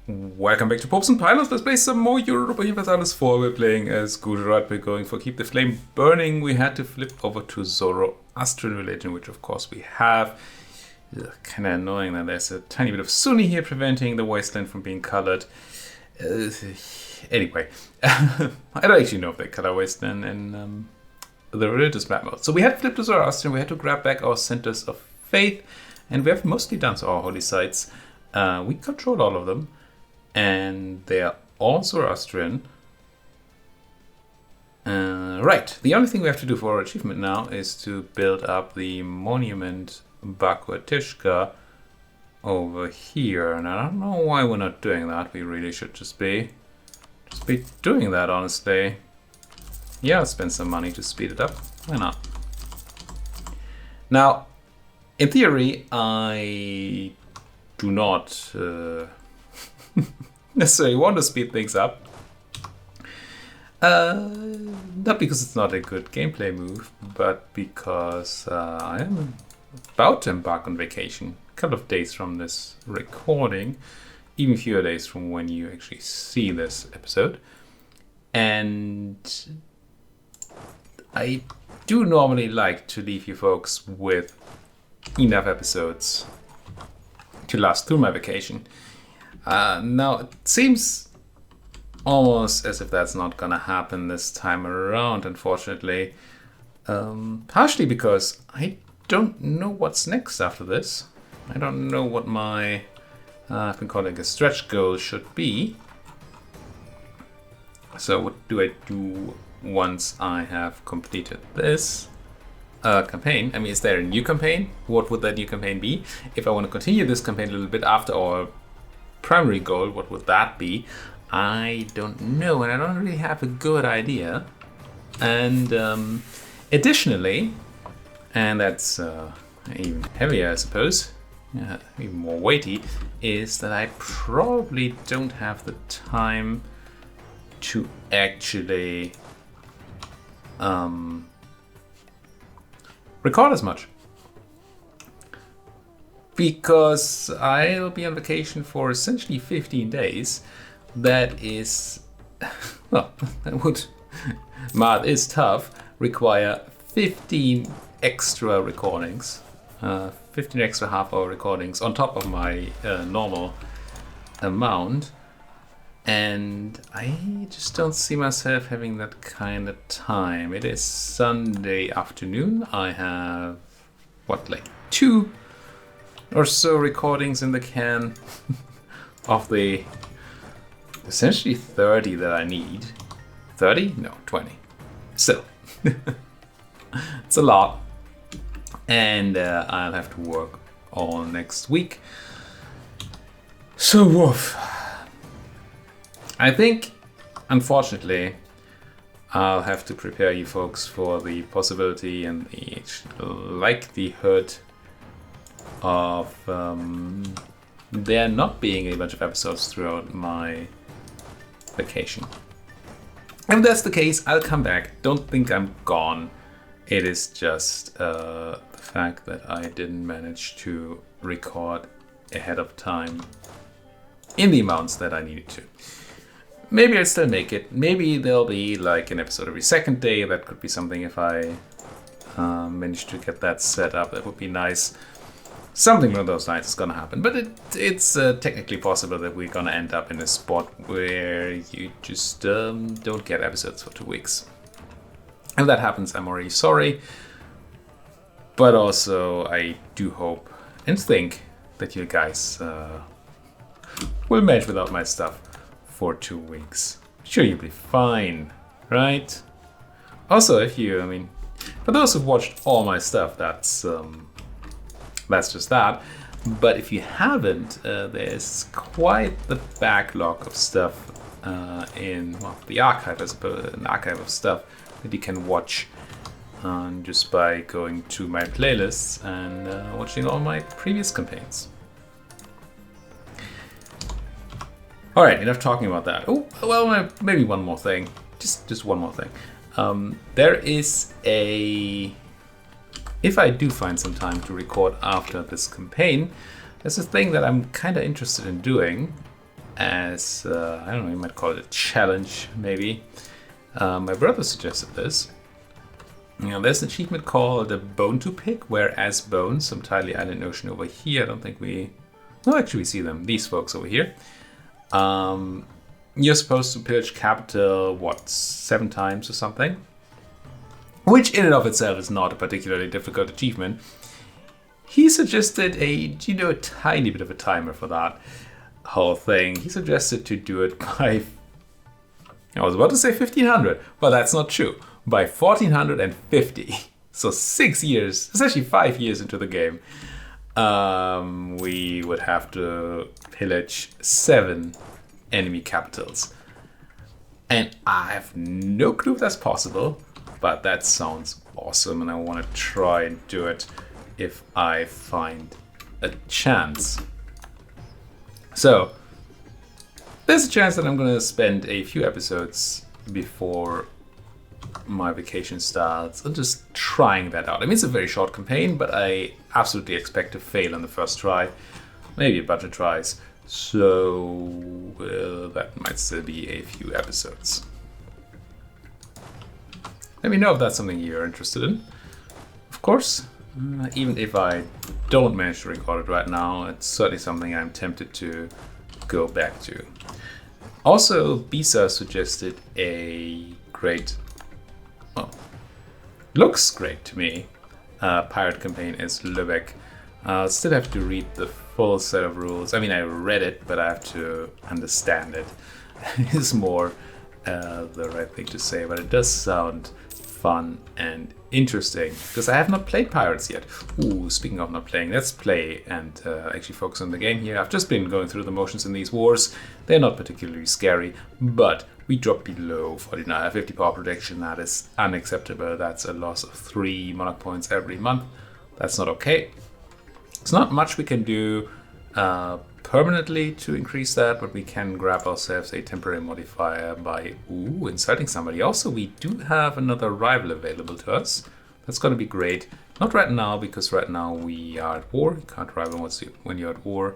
Welcome back to Popes and Pilots. Let's play some more Europa Universalis IV. We're playing as Gujarat. We're going for Keep the Flame Burning. We had to flip over to Zoroastrian religion, which of course we have. Kind of annoying that there's a tiny bit of Sunni here preventing the wasteland from being colored. Anyway, I don't actually know if they color wasteland in the religious map mode. So we had to flip to Zoroastrian. We had to grab back our centers of faith, and we have mostly done so our holy sites. We control all of them. And they are all Zoroastrian. Right, the only thing we have to do for our achievement now is to build up the monument Bakwatishka over here. And I don't know why we're not doing that. We really should just be doing that, honestly. Yeah, I'll spend some money to speed it up. Why not? Now, in theory, I do not necessarily want to speed things up. Not because it's not a good gameplay move, but because I am about to embark on vacation. A couple of days from this recording, even fewer days from when you actually see this episode. And I do normally like to leave you folks with enough episodes to last through my vacation. Now, it seems almost as if that's not gonna happen this time around, unfortunately. Partially because I don't know what's next after this. I don't know what my, I've been calling a stretch goal should be. So what do I do once I have completed this campaign? I mean, is there a new campaign? What would that new campaign be? If I want to continue this campaign a little bit after our primary goal, what would that be? I don't know, and I don't really have a good idea. And additionally, and that's even heavier, I suppose, even more weighty, is that I probably don't have the time to actually record as much. Because I'll be on vacation for essentially 15 days. That is, well, that would, math is tough, require 15 extra recordings, 15 extra half-hour recordings on top of my normal amount. And I just don't see myself having that kind of time. It is Sunday afternoon. I have, like 2 or so recordings in the can of the essentially 30 that I need. 30? No, 20. Still. It's a lot. And I'll have to work all next week. So, woof. I think, unfortunately, I'll have to prepare you folks for the possibility and the likelihood of there not being a bunch of episodes throughout my vacation. If that's the case, I'll come back. Don't think I'm gone. It is just the fact that I didn't manage to record ahead of time in the amounts that I needed to. Maybe I'll still make it. Maybe there'll be like an episode every second day. That could be something if I manage to get that set up. That would be nice. Something along those lines is going to happen. But it's technically possible that we're going to end up in a spot where you just don't get episodes for 2 weeks. If that happens, I'm already sorry. But also, I do hope and think that you guys will manage without my stuff for 2 weeks. Sure, you'll be fine, right? Also, for those who've watched all my stuff, that's just that. But if you haven't, there's quite the backlog of stuff in the archive, I suppose, an archive of stuff that you can watch just by going to my playlists and watching all my previous campaigns. All right, enough talking about that. Oh, well, maybe one more thing. Just one more thing. There is if I do find some time to record after this campaign, there's a thing that I'm kind of interested in doing. as, I don't know, you might call it a challenge, maybe. My brother suggested this. You know, there's an achievement called a Bone to Pick, whereas bones, some Tily Island Ocean over here. I don't think we... No, actually we see them. These folks over here. You're supposed to pillage capital, what, 7 times or something? Which in and of itself is not a particularly difficult achievement. He suggested a tiny bit of a timer for that whole thing. He suggested to do it by... I was about to say 1500, but that's not true. By 1450. So 6 years, essentially 5 years into the game, we would have to pillage 7 enemy capitals. And I have no clue if that's possible, but that sounds awesome and I want to try and do it if I find a chance. So, there's a chance that I'm going to spend a few episodes before my vacation starts and just trying that out. I mean, it's a very short campaign, but I absolutely expect to fail on the first try, maybe a bunch of tries. So that might still be a few episodes. Let me know if that's something you're interested in. Of course, even if I don't manage to record it right now, it's certainly something I'm tempted to go back to. Also, Bisa suggested a great, well, looks great to me, pirate campaign is Lübeck. I'll still have to read the full set of rules. I mean, I read it, but I have to understand it. It's more the right thing to say, but it does sound fun and interesting because I have not played pirates yet. Ooh, speaking of not playing, let's play and actually focus on the game here. I've just been going through the motions in these wars. They're not particularly scary, but we drop below 49, 50 power protection. That is unacceptable. That's a loss of 3 monarch points every month. That's not okay. It's not much we can do permanently to increase that, but we can grab ourselves a temporary modifier by insulting somebody. Also, we do have another rival available to us. That's going to be great. Not right now, because right now we are at war. You can't rival when you're at war,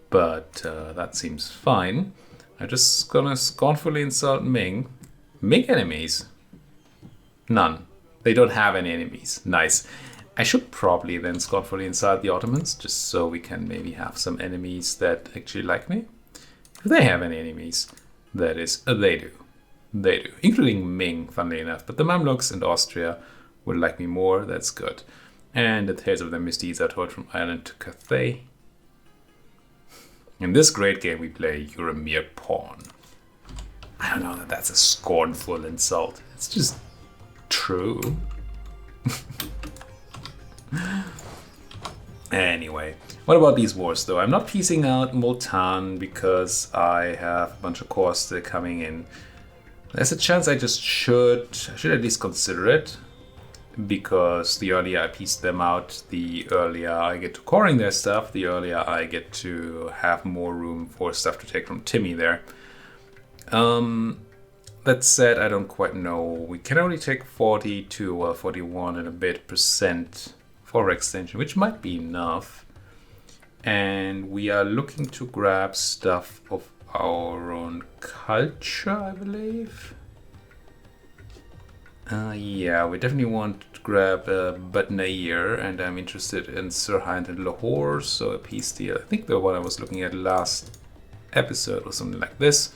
but that seems fine. I'm just gonna scornfully insult Ming. Ming enemies? None. They don't have any enemies. Nice. I should probably then scornfully insult the Ottomans, just so we can maybe have some enemies that actually like me. If they have any enemies, that is, they do. They do, including Ming, funnily enough. But the Mamluks and Austria would like me more, that's good. And the tales of their misdeeds are told from Ireland to Cathay. In this great game we play, you're a mere pawn. I don't know that that's a scornful insult. It's just true. Anyway, what about these wars though? I'm not piecing out Multan because I have a bunch of cores still coming in. There's a chance I just should at least consider it, because the earlier I piece them out, the earlier I get to coring their stuff, the earlier I get to have more room for stuff to take from Timmy there. That said, I don't quite know. We can only take 42 or 41 and a bit percent for extension, which might be enough. And we are looking to grab stuff of our own culture, I believe. Yeah, we definitely want to grab Batnair, and I'm interested in Sirhind and Lahore, so a peace deal. I think the one I was looking at last episode was something like this,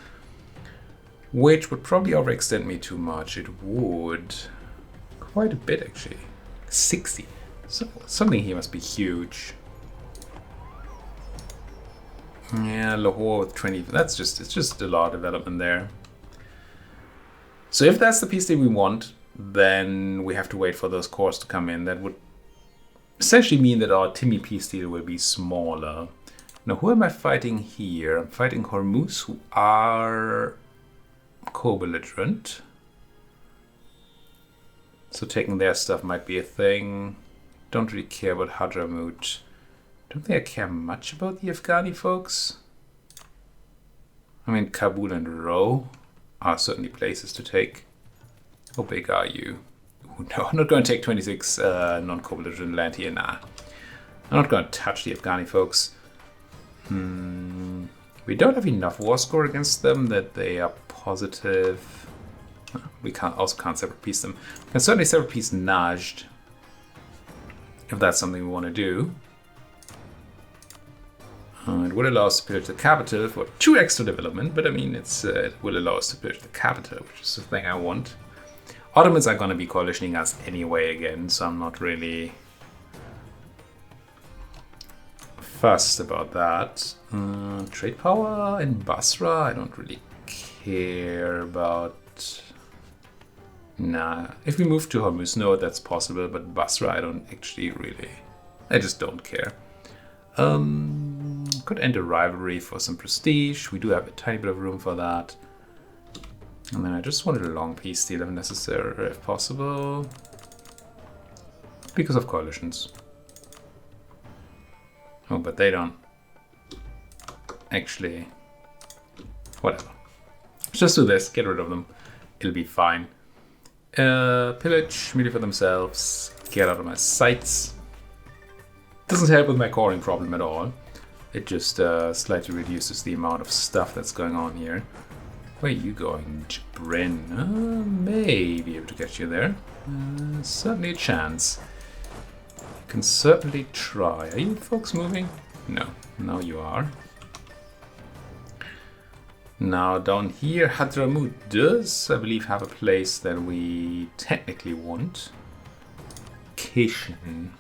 which would probably overextend me too much. It would. Quite a bit, actually. 60. So something here must be huge. Yeah, Lahore with 20. It's just a lot of development there. So if that's the peace deal we want, then we have to wait for those cores to come in. That would essentially mean that our Timmy peace deal will be smaller. Now, who am I fighting here? I'm fighting Hormuz, who are co-belligerent. So taking their stuff might be a thing. Don't really care about Hadramut. Don't think I care much about the Afghani folks. I mean, Kabul and Ro are certainly places to take. How big are you? Ooh, no, I'm not going to take 26 non-co-belligerent land here. Nah. I'm not going to touch the Afghani folks. We We don't have enough war score against them that they are positive. We also can't separate piece them. We can certainly separate piece Najd, if that's something we want to do. It would allow us to pillage the capital for 2 extra development, but I mean, it will allow us to pillage the capital, which is the thing I want. Ottomans are going to be coalitioning us anyway again, so I'm not really fussed about that. Trade power in Basra, I don't really care about. Nah, if we move to Hormuz, no, that's possible, but Basra, I don't actually really. I just don't care. Could end a rivalry for some prestige. We do have a tiny bit of room for that. And then I just wanted a long peace deal if necessary, if possible. Because of coalitions. Oh, but they don't. Actually. Whatever. Let's just do this, get rid of them. It'll be fine. Pillage, immediately for themselves. Get out of my sights. Doesn't help with my coring problem at all. It just slightly reduces the amount of stuff that's going on here. Where are you going, Jibrin? May be able to get you there. Certainly a chance. Can certainly try. Are you folks moving? No. Now you are. Now down here, Hadramut does, I believe, have a place that we technically want. Kishin.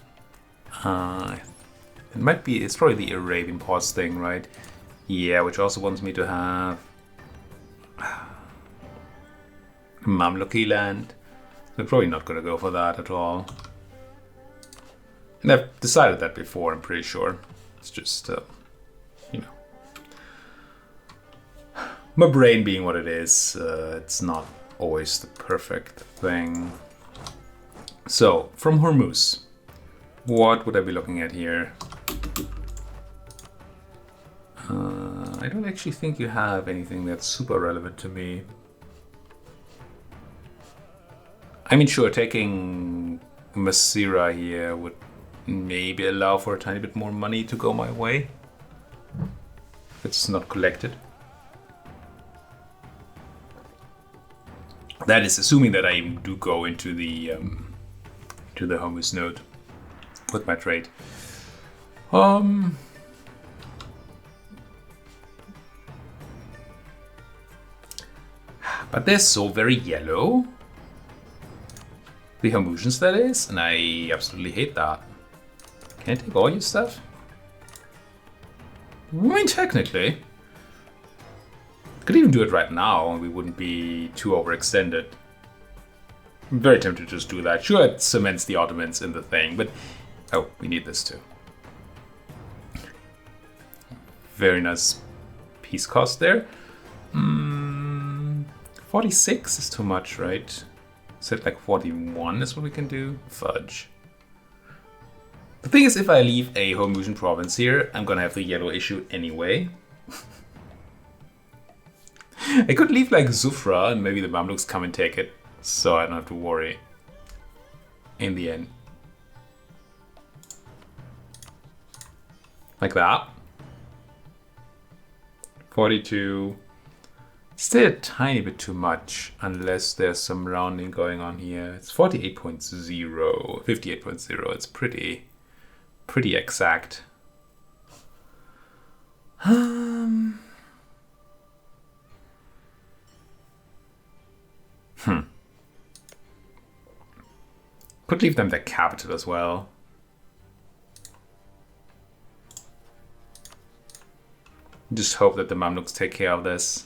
It might be, it's probably the Arabian Ports thing, right? Yeah, which also wants me to have Mamluki land. I'm probably not going to go for that at all. And I've decided that before, I'm pretty sure. It's just, you know. My brain being what it is, it's not always the perfect thing. So, from Hormuz, what would I be looking at here? I don't actually think you have anything that's super relevant to me. I mean, sure, taking Masira here would maybe allow for a tiny bit more money to go my way. If it's not collected. That is assuming that I do go into the Hormuz node with my trade. But they're so very yellow. The Hormusians, that is, and I absolutely hate that. Can I take all your stuff? I mean, technically. Could even do it right now and we wouldn't be too overextended. I'm very tempted to just do that. Sure, it cements the Ottomans in the thing, but... Oh, we need this too. Very nice peace cost there. 46 is too much, right? Said like 41 is what we can do. Fudge. The thing is, if I leave a Hormusian province here, I'm gonna have the yellow issue anyway. I could leave like Zufra and maybe the Mamluks come and take it, so I don't have to worry in the end. Like that. 42. Still a tiny bit too much, unless there's some rounding going on here. It's 48.0, 58.0. It's pretty exact. Could leave them their capital as well. Just hope that the Mamluks take care of this.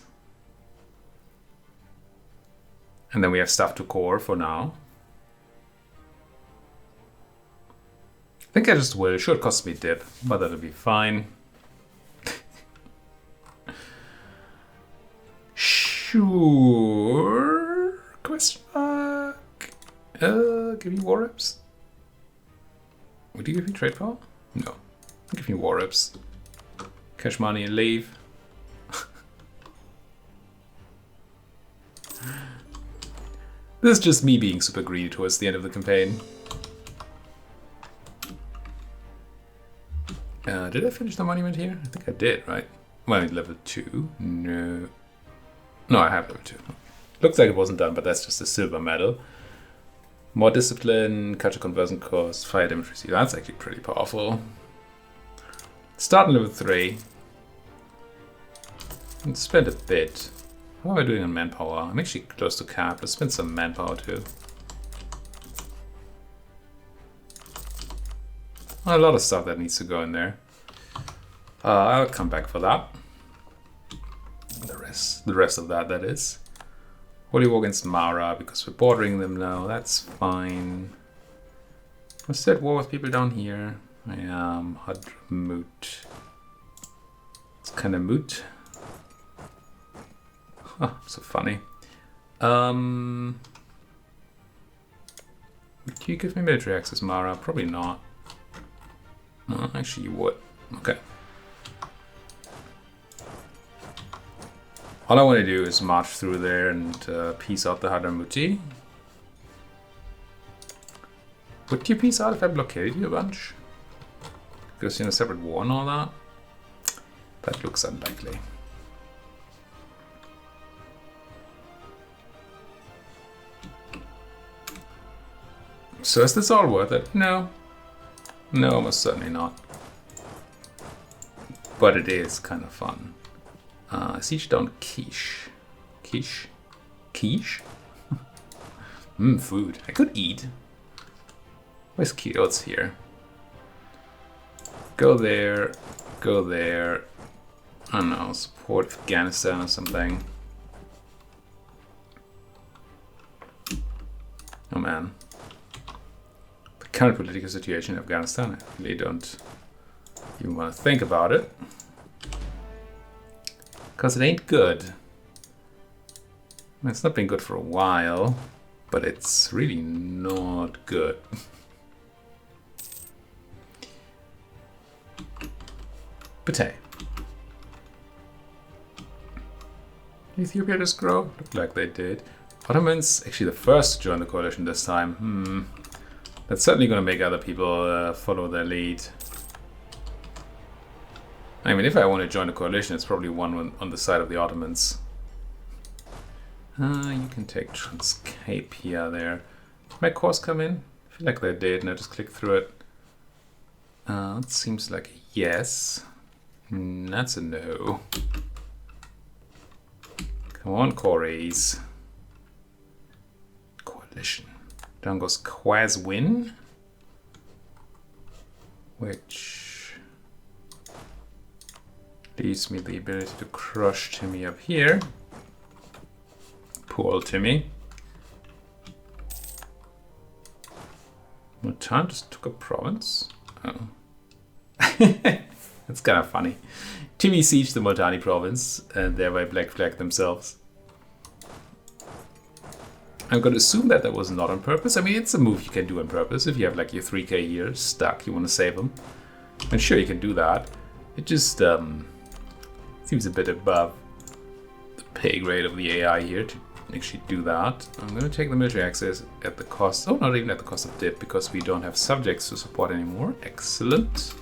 And then we have stuff to core for now. I think I just will. Sure, it costs me dip, but that'll be fine. Sure. Question mark. Give me war reps. Would you give me trade power? No. Give me war reps. Cash money and leave. This is just me being super greedy towards the end of the campaign. Did I finish the monument here? I think I did, right? Well, level 2. No. No, I have level 2. Looks like it wasn't done, but that's just a silver medal. More discipline, culture conversion cost, fire damage received. That's actually pretty powerful. Start on level 3. And spend a bit. How am I doing on manpower? I'm actually close to cap. Let's spend some manpower too. A lot of stuff that needs to go in there. I'll come back for that. The rest of that is. Holy War against Mara, because we're bordering them now. That's fine. Let's at war with people down here. I am Hadramut. It's kind of moot. Huh, so funny. Would you give me military access, Mara? Probably not. No, actually you would. Okay. All I want to do is march through there and peace out the Hadramuti. Would you peace out if I blockaded you a bunch? Because you're in a separate war and all that? That looks unlikely. So is this all worth it? No. No, most certainly not. But it is kind of fun. Siege down quiche. Quiche? Quiche? Food. I could eat. Where's Q? Oh, it's here. Go there. Go there. I don't know, support Afghanistan or something. Oh man. The current political situation in Afghanistan, I really don't even want to think about it. Because it ain't good. It's not been good for a while, but it's really not good. But hey. Ethiopia just grow? Looked like they did. Ottomans, actually the first to join the coalition this time. That's certainly going to make other people follow their lead. I mean, if I want to join a coalition, it's probably one on the side of the Ottomans. You can take Transcapia there. Did my course come in? I feel like they did, and I just clicked through it. It seems like a yes. That's a no. Come on, Corys. Coalition. Down goes Quaswin. Which leaves me the ability to crush Timmy up here. Poor old Timmy. Mutan just took a province? Oh. That's kind of funny. Timmy sieged the Multani province and thereby black flagged themselves. I'm going to assume that that was not on purpose. I mean, it's a move you can do on purpose. If you have like your 3k here stuck, you want to save them. And sure, you can do that. It just seems a bit above the pay grade of the AI here to actually do that. I'm going to take the military access at the cost, oh, not even at the cost of dip, because we don't have subjects to support anymore. Excellent.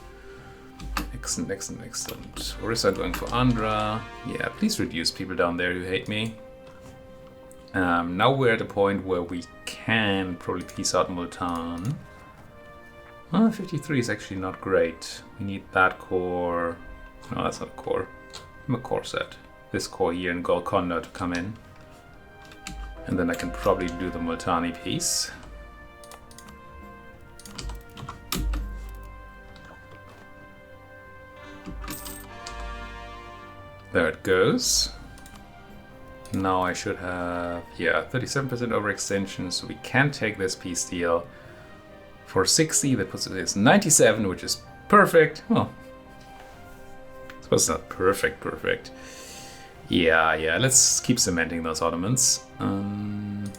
Excellent, excellent, excellent. Orissa going for Andhra. Yeah, please reduce people down there who hate me. Now we're at a point where we can probably peace out Multan. 53 is actually not great. We need that core. No, that's not a core. I'm a core set. This core here in Golconda to come in. And then I can probably do the Multani piece. There it goes. Now I should have, yeah, 37% overextension, so we can take this peace deal for 60. That puts it as 97, which is perfect. Well, I suppose it's not perfect. Yeah, let's keep cementing those Ottomans. Yeah,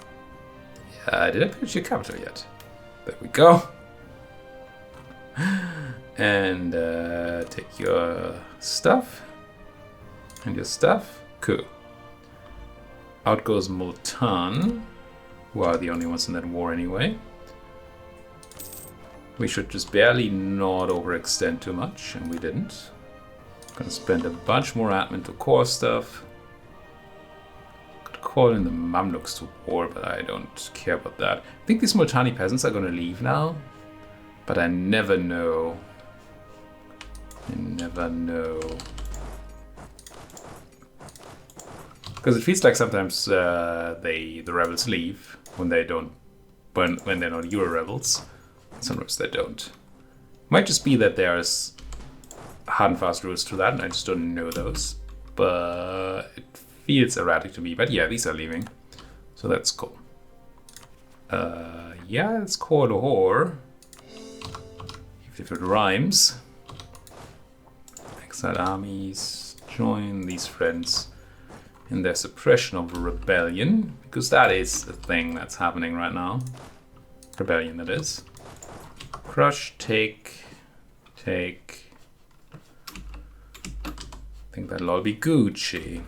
did I put your capital yet? There we go. And take your stuff. And your stuff. Cool. Out goes Multan, who are the only ones in that war anyway. We should just barely not overextend too much, and we didn't. Gonna spend a bunch more admin to core stuff. Could call in the Mamluks to war, but I don't care about that. I think these Multani peasants are gonna leave now, but I never know. I never know. Because it feels like sometimes the rebels leave when they don't, when they're not Euro rebels. Sometimes they don't. Might just be that there's hard and fast rules to that, and I just don't know those. But it feels erratic to me. But yeah, these are leaving, so that's cool. Yeah, let's call a whore, if it rhymes. Exile armies, join these friends in their suppression of rebellion, because that is the thing that's happening right now. Rebellion, that is. Crush, take. I think that'll all be Gucci.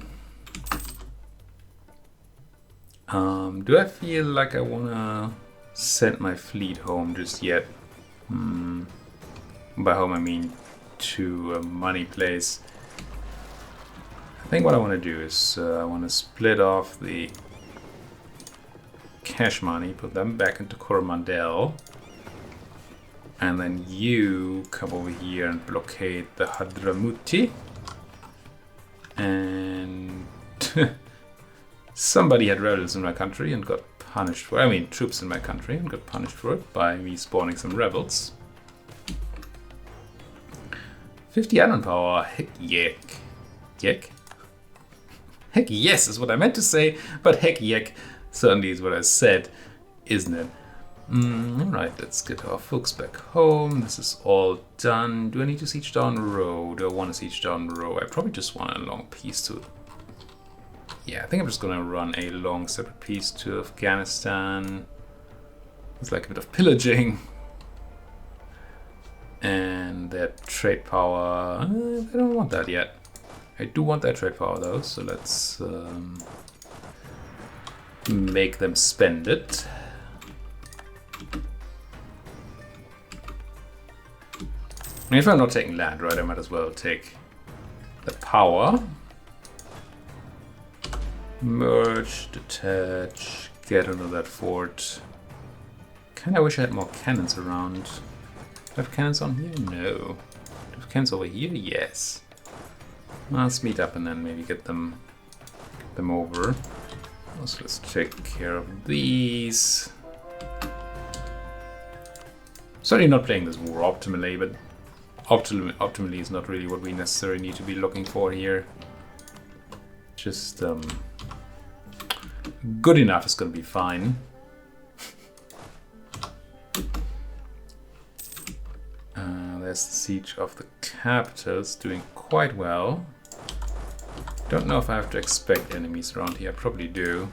Do I feel like I wanna send my fleet home just yet? By home I mean to a money place. I think what I want to do is I want to split off the cash money, put them back into Coromandel, and then you come over here and blockade the Hadramuti. And somebody had rebels in my country and got punished for it. I mean, troops in my country and got punished for it by me spawning some rebels. 50 admin power, heck yek. Yek? Heck yes is what I meant to say, but heck yek certainly is what I said, isn't it? Alright, let's get our folks back home. This is all done. Do I need to siege down Row? Do I want to siege down Row? I probably just want a long peace to... Yeah, I think I'm just gonna run a long separate peace to Afghanistan. It's like a bit of pillaging. And their trade power, I don't want that yet. I do want their trade power though, so let's make them spend it. And if I'm not taking land, right, I might as well take the power. Merge, detach, get under that fort. Kinda wish I had more cannons around. Do I have cannons on here? No. Do I have cannons over here? Yes. Let's meet up and then maybe get them over. So let's take care of these. Certainly not playing this war optimally, but optimally is not really what we necessarily need to be looking for here. Just good enough is going to be fine. There's the siege of the capitals, doing quite well. Don't know if I have to expect enemies around here. I probably do.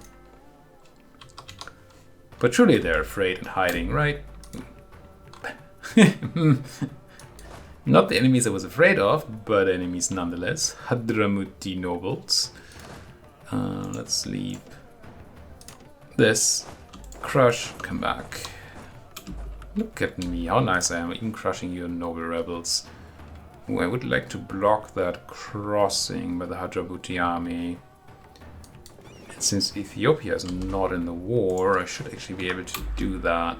But surely they're afraid and hiding, right? Not the enemies I was afraid of, but enemies nonetheless. Hadramuti nobles. Let's leave this. Crush, come back. Look at me, how nice I am in crushing your noble rebels. Ooh, I would like to block that crossing by the Hadramuti army. And since Ethiopia is not in the war, I should actually be able to do that.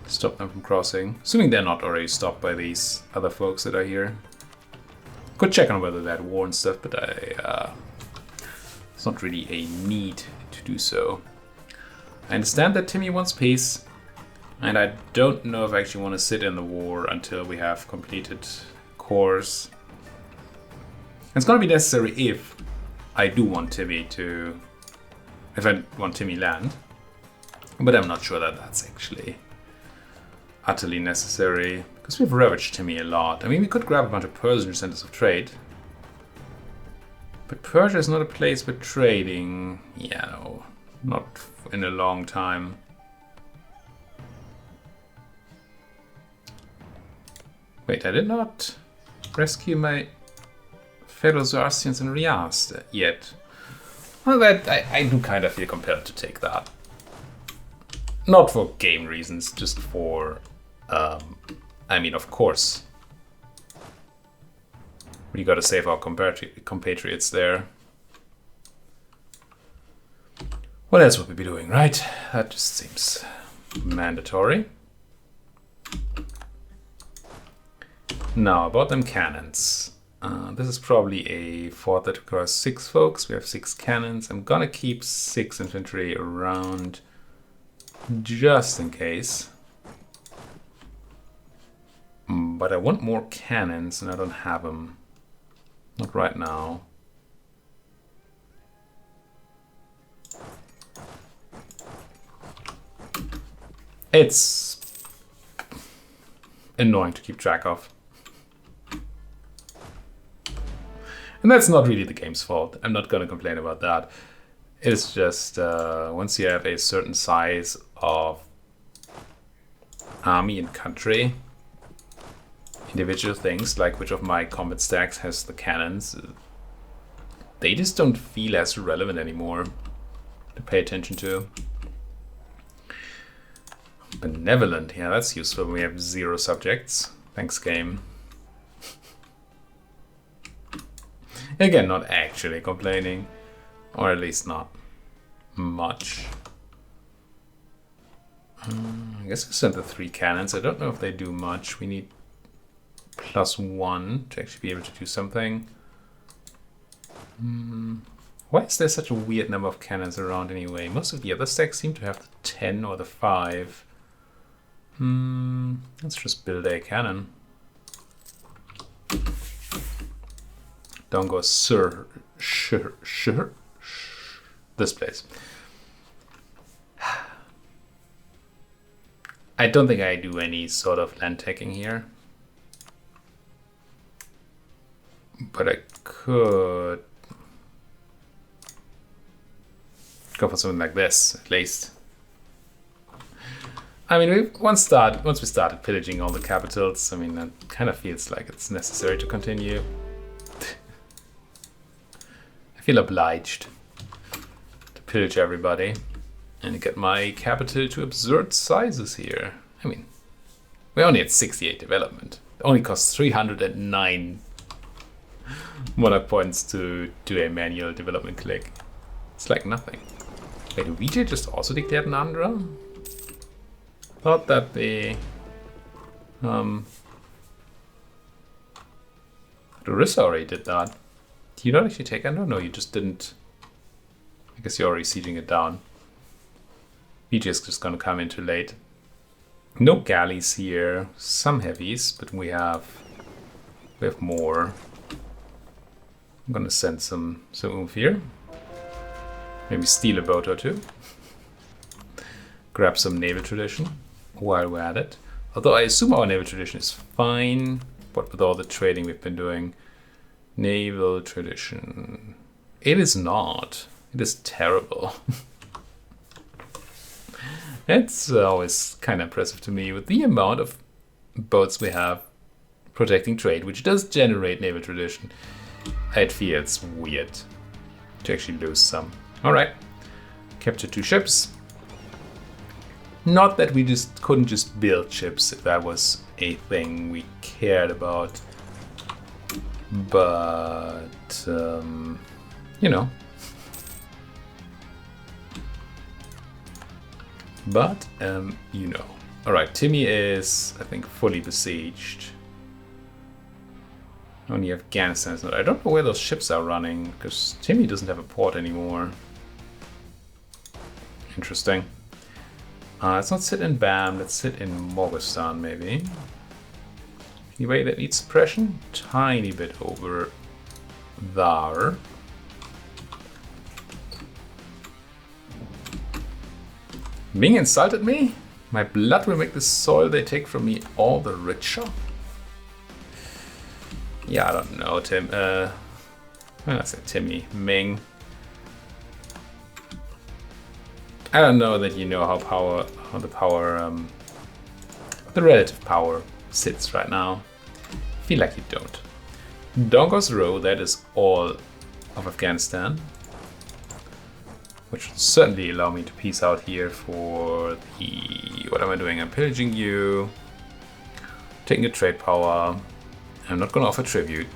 Stop them from crossing. Assuming they're not already stopped by these other folks that are here. Could check on whether that war and stuff, but it's not really a need to do so. I understand that Timmy wants peace, and I don't know if I actually want to sit in the war until we have completed cores. It's going to be necessary if I do want Timmy to... if I want Timmy land, but I'm not sure that that's actually utterly necessary, because we've ravaged Timmy a lot. I mean, we could grab a bunch of Persian centers of trade, but Persia is not a place for trading. Yeah, no, not in a long time. Wait, I did not rescue my fellow Zoroastrians in Riast yet. Well, that I do kind of feel compelled to take that. Not for game reasons, just for, I mean, of course, We got to save our compatriots there. Well, that's what we'll be doing, right? That just seems mandatory. Now, about them cannons. This is probably a fort that requires 6 folks. We have 6 cannons. I'm gonna keep 6 infantry around just in case. But I want more cannons and I don't have them. Not right now. It's annoying to keep track of. And that's not really the game's fault. I'm not going to complain about that. It's just once you have a certain size of army and country, individual things like which of my combat stacks has the cannons, they just don't feel as relevant anymore to pay attention to. Benevolent, yeah, that's useful when we have 0 subjects. Thanks, game. Again, not actually complaining, or at least not much. I guess I sent the 3 cannons. I don't know if they do much. We need +1 to actually be able to do something. Why is there such a weird number of cannons around anyway? Most of the other stacks seem to have the 10 or the 5. Let's just build a cannon. Don't go sure. This place. I don't think I do any sort of land taking here. But I could go for something like this, at least. I mean, once we started pillaging all the capitals, I mean, that kind of feels like it's necessary to continue. I feel obliged to pillage everybody and get my capital to absurd sizes here. I mean, we only had 68 development. It only costs 309 monarch points to do a manual development click. It's like nothing. Wait, did VJ just also declared an Andhra? Thought that the Larissa already did that. Do you not actually take Andhra? No, you just didn't. I guess you're already sieging it down. VJ is just gonna come in too late. No galleys here, some heavies, but we have more. I'm gonna send some oomph here. Maybe steal a boat or 2. Grab some naval tradition while we're at it. Although I assume our naval tradition is fine, but with all the trading we've been doing, naval tradition, it is not. It is terrible. It's always kind of impressive to me with the amount of boats we have protecting trade, which does generate naval tradition. I feel it's weird to actually lose some. All right, capture 2 ships. Not that we just couldn't just build ships if that was a thing we cared about, but you know. But you know. All right, Timmy is, I think, fully besieged. Only Afghanistan is not. I don't know where those ships are running because Timmy doesn't have a port anymore. Interesting. Let's not sit in Bam, let's sit in Moghustan maybe. Anyway, that needs suppression. Tiny bit over there. Ming insulted me? My blood will make the soil they take from me all the richer? Yeah, I don't know, Tim. I said Timmy. Ming. I don't know that you know how the relative power sits right now. I feel like you don't. Dongos Row, that is all of Afghanistan. Which would certainly allow me to peace out here for the... What am I doing? I'm pillaging you. Taking a trade power. I'm not gonna offer tribute.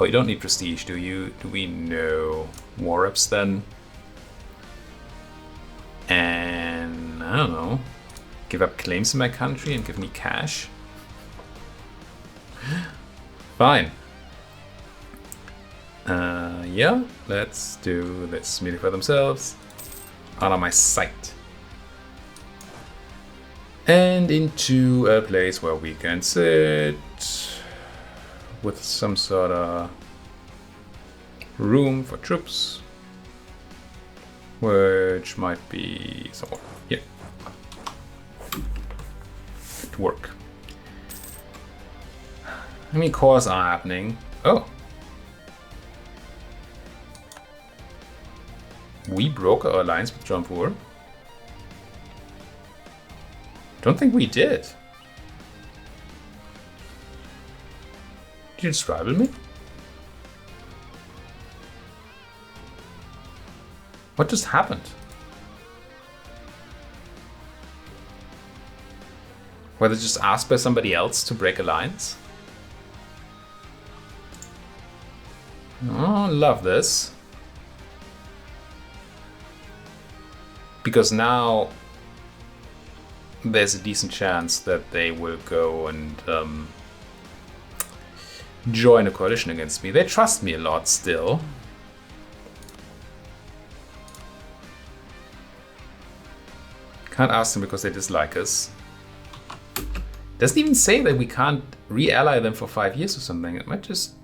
Oh, you don't need prestige, do you? Do we know war reps then? And I don't know. Give up claims in my country and give me cash? Fine. Yeah, let's do this. Meeting for themselves. Honor my site. And into a place where we can sit with some sort of room for troops, which might be somewhere here to work. How many cores are happening? Oh, we broke our alliance with Jampur. Don't think we did. Did you just rival me? What just happened? Were they just asked by somebody else to break alliance? Oh, love this. Because now there's a decent chance that they will go and join a coalition against me. They trust me a lot still. Can't ask them because they dislike us. Doesn't even say that we can't re-ally them for 5 years or something. It might just...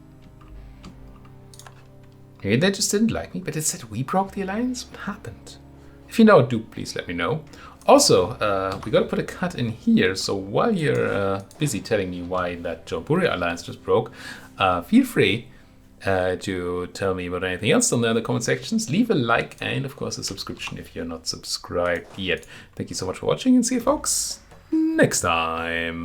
Maybe they just didn't like me, but it said we broke the alliance? What happened? If you know, do please let me know. Also, we gotta put a cut in here, so while you're busy telling me why that Jampuri alliance just broke, feel free to tell me about anything else down there in the comment sections. Leave a like and, of course, a subscription if you're not subscribed yet. Thank you so much for watching and see you folks next time.